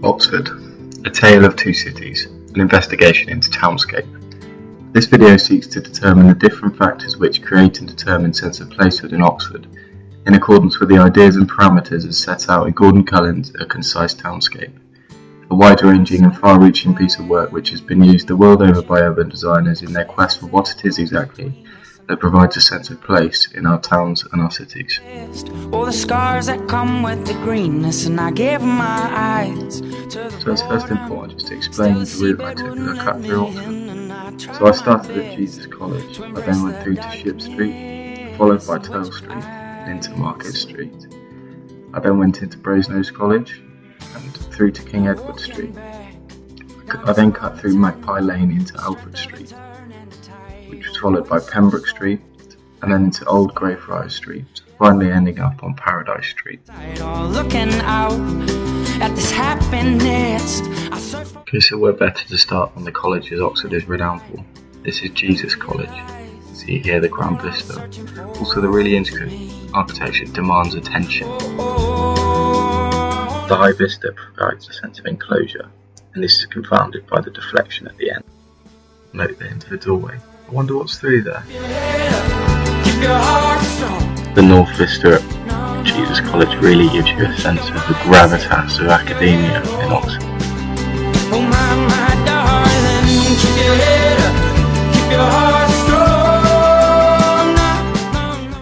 Oxford, A Tale of Two Cities, an investigation into Townscape. This video seeks to determine the different factors which create and determine sense of placehood in Oxford, in accordance with the ideas and parameters as set out in Gordon Cullen's A Concise Townscape, a wide-ranging and far-reaching piece of work which has been used the world over by urban designers in their quest for what it is exactly that provides a sense of place in our towns and our cities. All the scars that come with the greenness, and I give my eyes. So it's first important just to explain the route I took as I cut through Oxford. So I started at Jesus College, I then went through to Ship Street, followed by Turl Street and into Market Street. I then went into Brasenose College and through to King Edward Street. I then cut through Magpie Lane into Alfred Street, which was followed by Pembroke Street and then into Old Greyfriars Street, finally ending up on Paradise Street. Okay, so where better to start on the college as Oxford is renowned for. This is Jesus College. See here the grand vista. Also the really intricate architecture demands attention. The high vista provides a sense of enclosure, and this is confounded by the deflection at the end. Note the hint of a doorway. I wonder what's through there. The north vista at Jesus College really gives you a sense of the gravitas of academia in Oxford.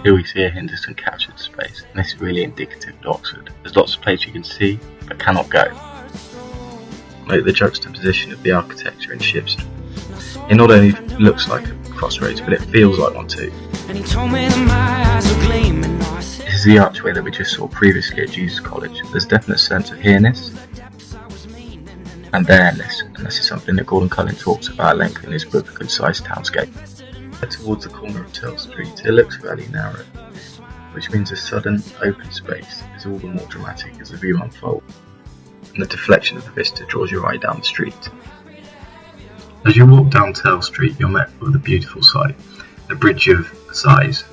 Here we see a hint of some captured space, and this is really indicative of Oxford. There's lots of places you can see, but cannot go. Note the juxtaposition of the architecture in Ship Street. It not only looks like a crossroads, but it feels like one too. This is the archway that we just saw previously at Jesus College. There's a definite sense of here-ness and there-ness, and this is something that Gordon Cullen talks about at length in his book A Concise Townscape. Towards the corner of Turl Street, it looks fairly narrow, which means a sudden open space is all the more dramatic as the view unfolds, and the deflection of the vista draws your eye down the street. As you walk down Turl Street, you're met with a beautiful sight, the Bridge of Sighs.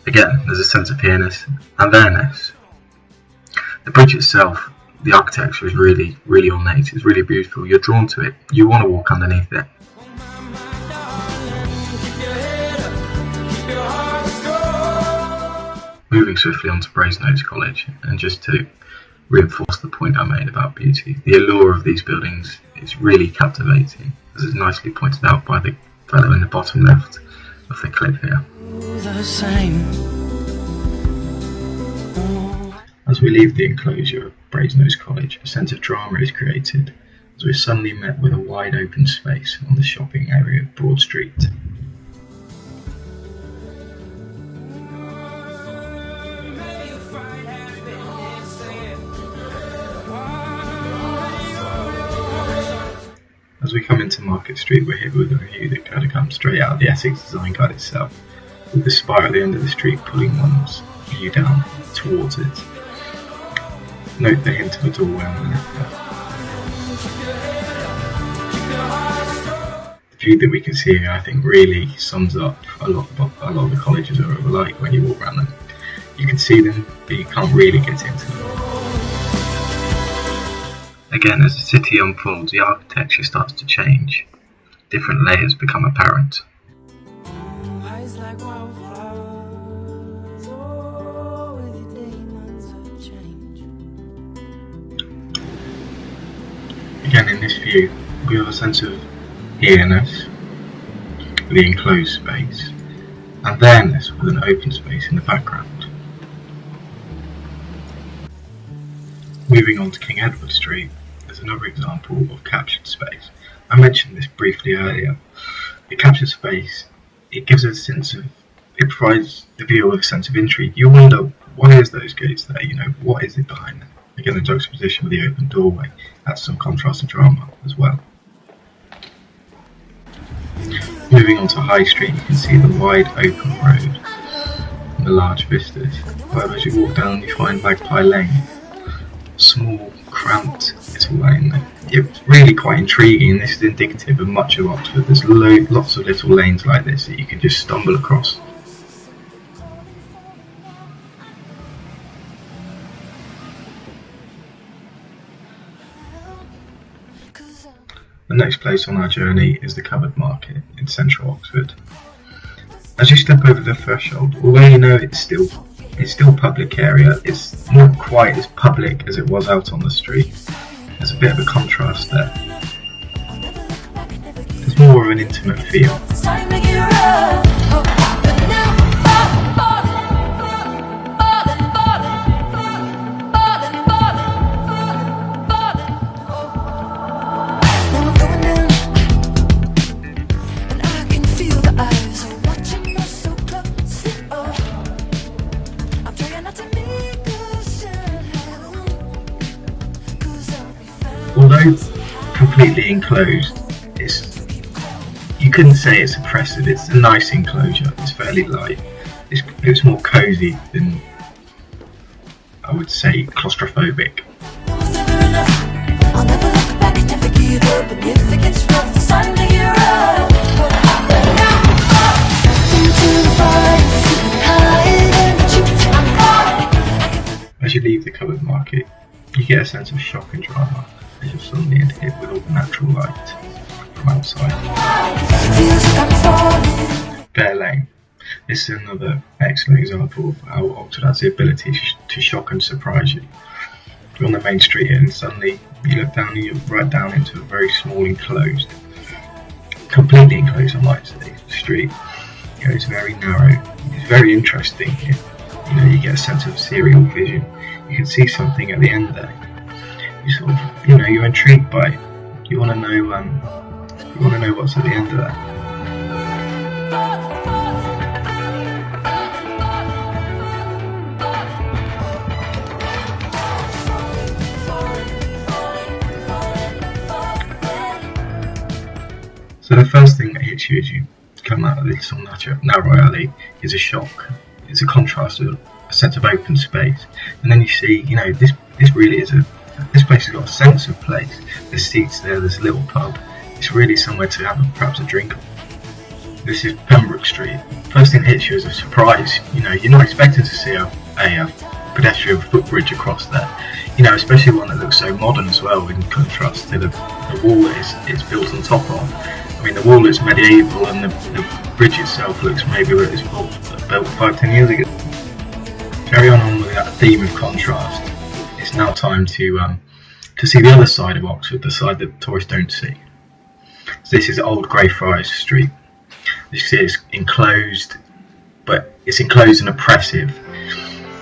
Again, there's a sense of here-ness and there-ness. The bridge itself, the architecture is really ornate, it's really beautiful, you're drawn to it, you want to walk underneath it. Moving swiftly on to Brasenose College, and just to reinforce the point I made about beauty, the allure of these buildings is really captivating, as is nicely pointed out by the fellow in the bottom left of the clip here. As we leave the enclosure of Brasenose College, a sense of drama is created as we're suddenly met with a wide open space on the shopping area of Broad Street. As we come into Market Street, we're hit with a view that kind of comes straight out of the Essex Design Guide itself, with the spire at the end of the street pulling one's view down towards it. Note the hint of a doorway on the left there. The view that we can see here, I think, really sums up a lot of the colleges are like when you walk around them. You can see them, but you can't really get into them. Again, as the city unfolds, the architecture starts to change. Different layers become apparent. Again, in this view, we have a sense of here-ness, the enclosed space, and there-ness with an open space in the background. Moving on to King Edward Street, there's another example of captured space. I mentioned this briefly earlier. The captured space, it gives a sense of, it provides the viewer with a sense of intrigue. You wonder, why is those gates there? You know, what is it behind them? Again, the juxtaposition with the open doorway adds some contrast and drama as well. Moving on to High Street, you can see the wide open road and the large vistas. However, as you walk down, you find Magpie Lane. Small, cramped little lane. It's really quite intriguing. This is indicative of much of Oxford. There's lots of little lanes like this that you can just stumble across. The next place on our journey is the Covered Market in central Oxford. As you step over the threshold, although you know it's still public area, it's not quite as public as it was out on the street. There's a bit of a contrast there. There's more of an intimate feel. Although completely enclosed, you couldn't say it's oppressive. It's a nice enclosure. It's fairly light. It's more cosy than, I would say, claustrophobic. As you leave the Covered Market, you get a sense of shock and drama as you're suddenly hit with all the natural light from outside. Bear Lane. This is another excellent example of how Oxford has the ability to shock and surprise you. You're on the main street here and suddenly you look down and you're right down into a very small completely enclosed, I might say, street. You know, it's very narrow. It's very interesting here. You know, you get a sense of serial vision. You can see something at the end there. You sort of, you know, you're intrigued by it. You want to know what's at the end of that. So the first thing that hits you as you come out of this narrow alley is a shock. It's a contrast with a sense of open space, and then you see, you know, this really is this place has got a sense of place. There's seats there, there's a little pub. It's really somewhere to have perhaps a drink. This is Pembroke Street. First thing that hits you is a surprise. You know, you're not expecting to see a pedestrian footbridge across there. You know, especially one that looks so modern as well, in contrast to the wall that it's built on top of. I mean, the wall looks medieval, and the bridge itself looks maybe it was built 5-10 years ago. Carry on with that theme of contrast. It's now time to see the other side of Oxford, the side that tourists don't see. So this is Old Greyfriars Street. You see it's enclosed, but it's enclosed and oppressive.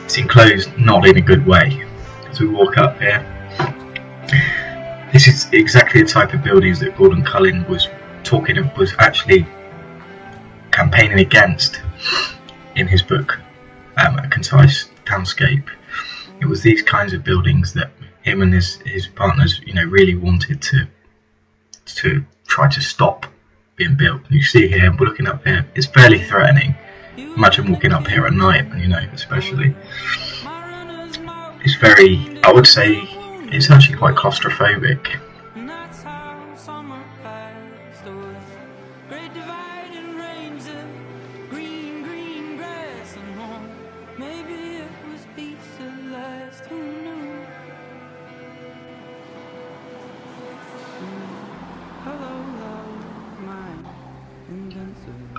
It's enclosed not in a good way. As we walk up here, this is exactly the type of buildings that Gordon Cullen was actually campaigning against in his book, A Concise Townscape. It was these kinds of buildings that him and his partners, you know, really wanted to try to stop being built. And you see here, we're looking up here, it's fairly threatening. Imagine walking up here at night, you know, especially. It's very, I would say, it's actually quite claustrophobic.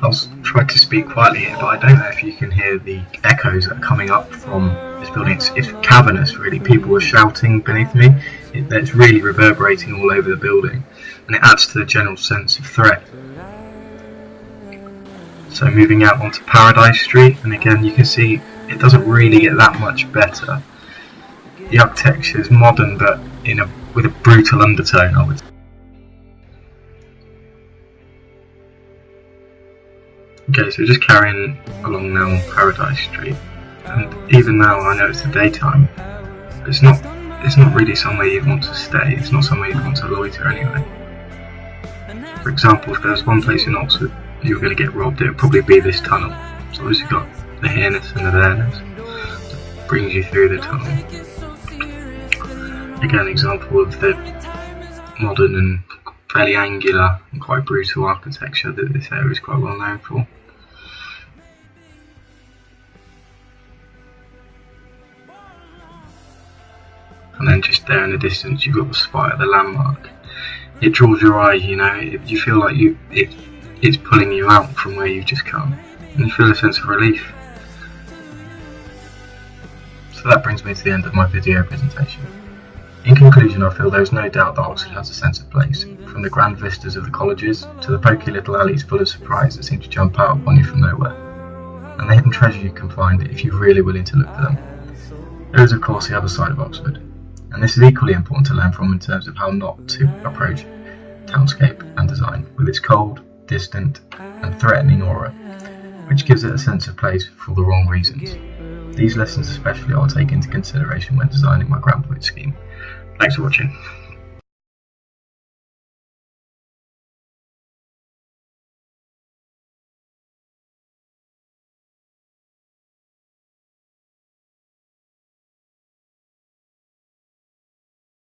I'll try to speak quietly here, but I don't know if you can hear the echoes that are coming up from this building. It's cavernous, really. People are shouting beneath me. It's really reverberating all over the building, and it adds to the general sense of threat. So moving out onto Paradise Street, and again you can see it doesn't really get that much better. The architecture is modern, but with a brutal undertone, I would say. Okay, so just carrying along now on Paradise Street, and even now I know it's the daytime, but it's not really somewhere you'd want to stay. It's not somewhere you'd want to loiter anyway. For example, if there was one place in Oxford you were going to get robbed, it would probably be this tunnel. So obviously you've got the here-ness and the there-ness that brings you through the tunnel. Again, an example of the modern and fairly angular and quite brutal architecture that this area is quite well known for. And then just there in the distance you've got the spire, the landmark. it draws your eye, you know, you feel like it's pulling you out from where you've just come, and you feel a sense of relief. So that brings me to the end of my video presentation. In conclusion, I feel there is no doubt that Oxford has a sense of place, from the grand vistas of the colleges to the pokey little alleys full of surprise that seem to jump out upon you from nowhere, and the hidden treasure you can find if you're really willing to look for them. There is of course the other side of Oxford, and this is equally important to learn from in terms of how not to approach townscape and design, with its cold, distant and threatening aura, which gives it a sense of place for the wrong reasons. These lessons especially I'll take into consideration when designing my ground point scheme. Thanks for watching.